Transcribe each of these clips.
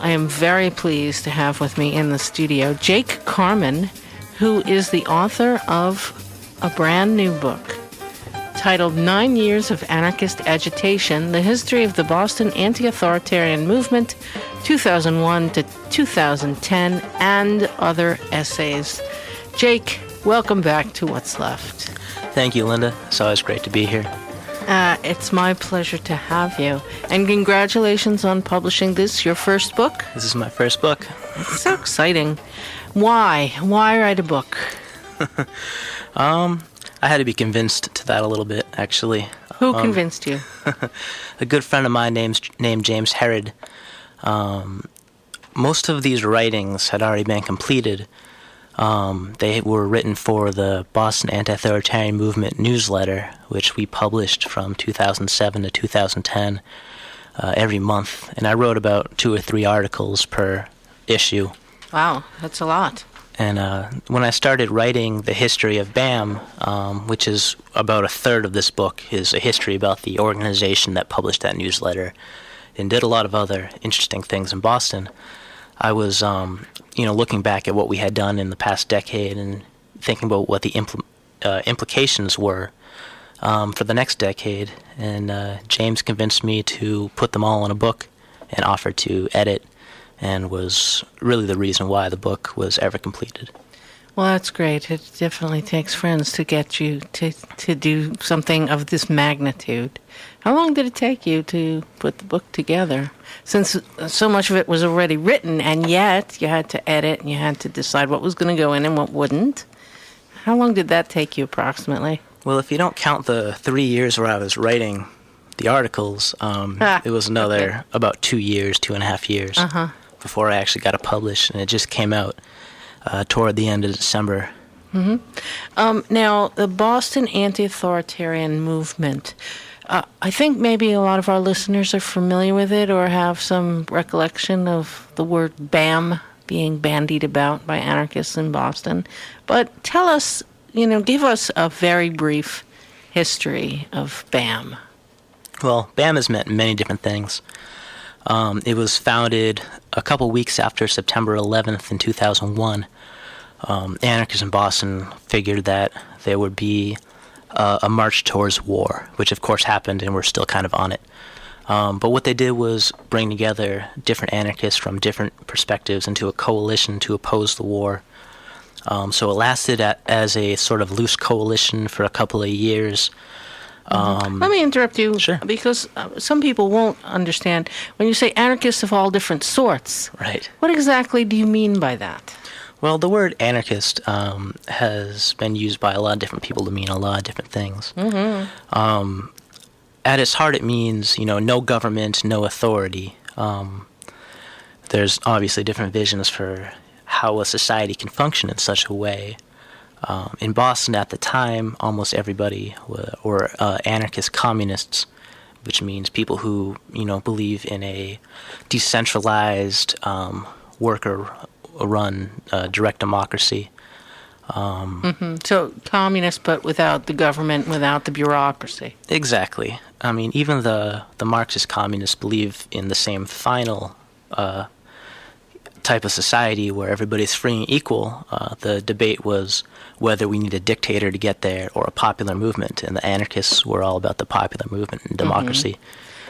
I am very pleased to have with me in the studio Jake Carman, who is the author of a brand new book titled 9 Years of Anarchist Agitation, The History of the Boston Anti-Authoritarian Movement, 2001 to 2010, and other essays. Jake, welcome back to What's Left. Thank you, Linda. It's always great to be here. It's my pleasure to have you. And congratulations on publishing this, your first book. This is my first book. It's so exciting. Why? Why write a book? I had to be convinced to that a little bit, actually. Who convinced you? A good friend of mine named James Herod. Most of these writings had already been completed. They were written for the Boston Anti-Authoritarian Movement newsletter, which we published from 2007 to 2010 every month. And I wrote about 2 or 3 articles per issue. Wow, that's a lot. And when I started writing the history of BAM, which is about a third of this book, is a history about the organization that published that newsletter and did a lot of other interesting things in Boston, I was looking back at what we had done in the past decade and thinking about what the implications were for the next decade. And James convinced me to put them all in a book and offered to edit, and was really the reason why the book was ever completed. Well, that's great. It definitely takes friends to get you to do something of this magnitude. How long did it take you to put the book together? Since so much of it was already written, and yet you had to edit and you had to decide what was going to go in and what wouldn't. How long did that take you approximately? Well, if you don't count the 3 years where I was writing the articles, it was another about 2 years, 2.5 years before I actually got it published, and it just came out toward the end of December. Mm-hmm. Now, the Boston Anti-Authoritarian Movement, I think maybe a lot of our listeners are familiar with it or have some recollection of the word BAM being bandied about by anarchists in Boston. But tell us, give us a very brief history of BAM. Well, BAM has meant many different things. It was founded a couple weeks after September 11th in 2001. Anarchists in Boston figured that there would be a march towards war, which of course happened, and we're still kind of on it. But what they did was bring together different anarchists from different perspectives into a coalition to oppose the war. So it lasted as a sort of loose coalition for a couple of years. Let me interrupt you, Sure. Because some people won't understand. When you say anarchists of all different sorts, Right. What exactly do you mean by that? Well, the word anarchist has been used by a lot of different people to mean a lot of different things. Mm-hmm. At its heart, it means, no government, no authority. There's obviously different visions for how a society can function in such a way. In Boston at the time, almost everybody were anarchist communists, which means people who, believe in a decentralized, worker-run direct democracy. So communist, but without the government, without the bureaucracy. Exactly. I mean, even the Marxist communists believe in the same final type of society where everybody's free and equal. The debate was whether we need a dictator to get there or a popular movement, and the anarchists were all about the popular movement and democracy.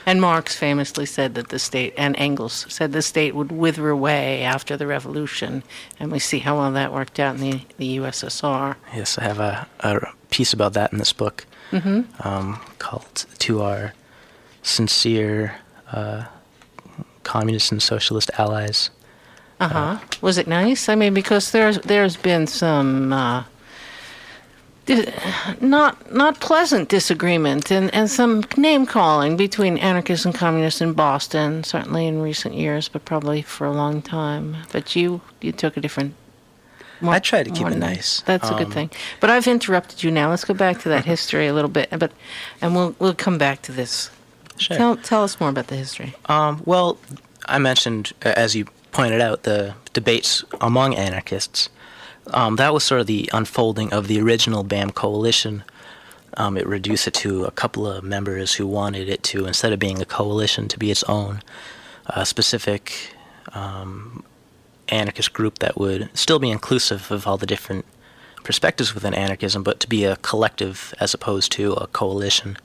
And Marx famously said that the state, and Engels said the state would wither away after the revolution, and we see how well that worked out in the USSR. Yes, I have a piece about that in this book called "To Our Sincere Communist and Socialist Allies." Was it nice? I mean, because there's been some not pleasant disagreement and some name calling between anarchists and communists in Boston, certainly in recent years, but probably for a long time. But you took a different. I tried to keep it nice. That's a good thing. But I've interrupted you now. Let's go back to that history a little bit, and we'll come back to this. Sure. Tell us more about the history. Well, I mentioned, as you pointed out, the debates among anarchists. That was sort of the unfolding of the original BAM coalition. It reduced it to a couple of members who wanted it to, instead of being a coalition, to be its own specific anarchist group that would still be inclusive of all the different perspectives within anarchism, but to be a collective as opposed to a coalition.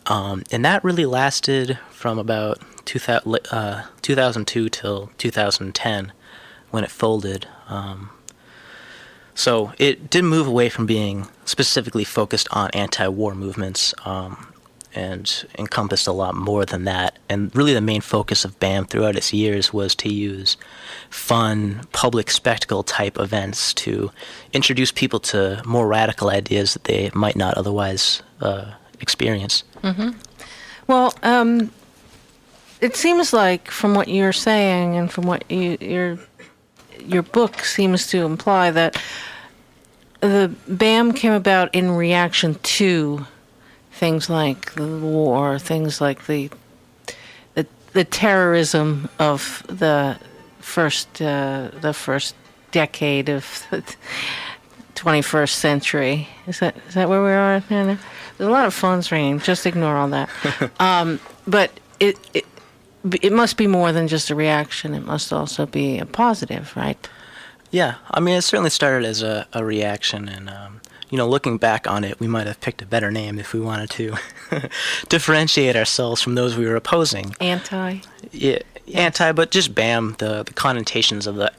And that really lasted from about 2002 till 2010 when it folded. So it did move away from being specifically focused on anti-war movements and encompassed a lot more than that. And really the main focus of BAM throughout its years was to use fun, public spectacle type events to introduce people to more radical ideas that they might not otherwise experience. Mm-hmm. Well, it seems like from what you're saying and from what your book seems to imply that the BAM came about in reaction to things like the war, things like the terrorism of the first decade of the 21st century. Is that where we are now? There's a lot of phones ringing. Just ignore all that. But it must be more than just a reaction. It must also be a positive, right? Yeah, I mean, it certainly started as a reaction, and looking back on it, we might have picked a better name if we wanted to differentiate ourselves from those we were opposing. Anti? Yeah, yes. Anti, but just BAM, the connotations of the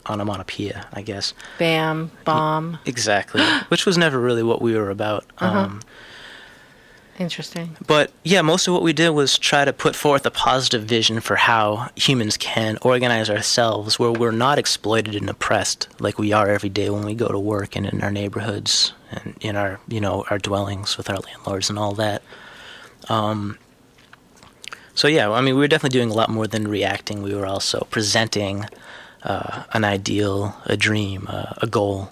onomatopoeia, I guess. BAM, bomb. Exactly, which was never really what we were about. Interesting. But yeah, most of what we did was try to put forth a positive vision for how humans can organize ourselves where we're not exploited and oppressed like we are every day when we go to work and in our neighborhoods and in our, our dwellings with our landlords and all that. So yeah, I mean, we were definitely doing a lot more than reacting. We were also presenting an ideal, a dream, a goal,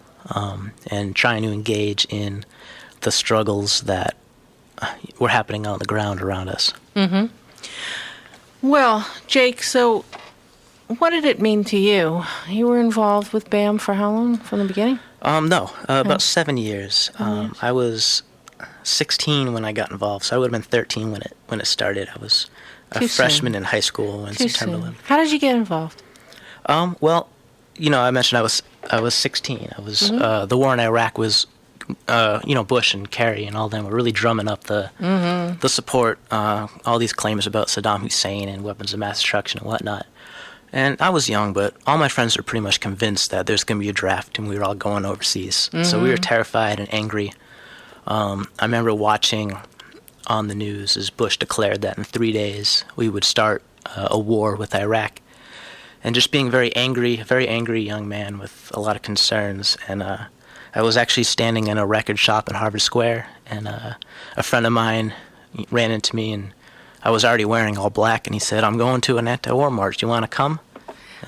and trying to engage in the struggles that were happening on the ground around us. Mm-hmm. Well, Jake, so what did it mean to you? You were involved with BAM for how long? From the beginning? No, about 7 years. I was 16 when I got involved, so I would have been 13 when it started. I was a freshman in high school when September 11th. How did you get involved? Well, I mentioned I was 16. I was the war in Iraq was. Bush and Kerry and all them were really drumming up the support, all these claims about Saddam Hussein and weapons of mass destruction and whatnot. And I was young, but all my friends were pretty much convinced that there's going to be a draft and we were all going overseas. So we were terrified and angry. I remember watching on the news as Bush declared that in 3 days we would start a war with Iraq. And just being a very angry young man with a lot of concerns. And I was actually standing in a record shop in Harvard Square, and a friend of mine ran into me, and I was already wearing all black, and he said, "I'm going to an anti-war march. Do you want to come?"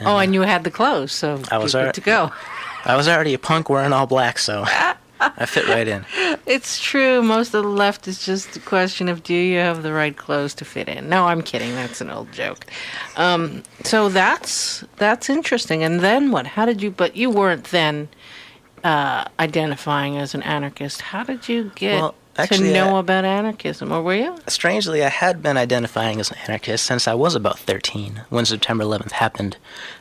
And, and you had the clothes, so I was good to go. I was already a punk wearing all black, so I fit right in. It's true. Most of the left is just a question of, do you have the right clothes to fit in? No, I'm kidding. That's an old joke. So that's interesting. And then what? How did you? But you weren't then identifying as an anarchist. How did you get to know about anarchism, or were you? Strangely, I had been identifying as an anarchist since I was about 13 when September 11th happened.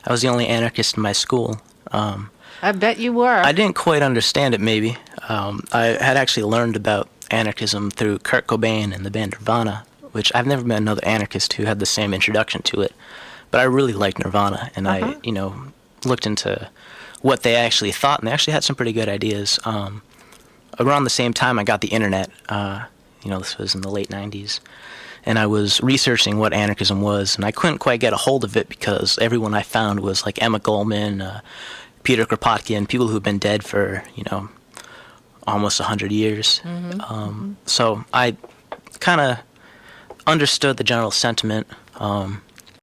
I was the only anarchist in my school. I bet you were. I didn't quite understand it, maybe. I had actually learned about anarchism through Kurt Cobain and the band Nirvana, which I've never met another anarchist who had the same introduction to it. But I really liked Nirvana, and I, looked into what they actually thought, and they actually had some pretty good ideas. Around the same time I got the internet, this was in the late 90s, and I was researching what anarchism was, and I couldn't quite get a hold of it because everyone I found was like Emma Goldman, Peter Kropotkin, people who've been dead for, almost 100 years. So I kind of understood the general sentiment,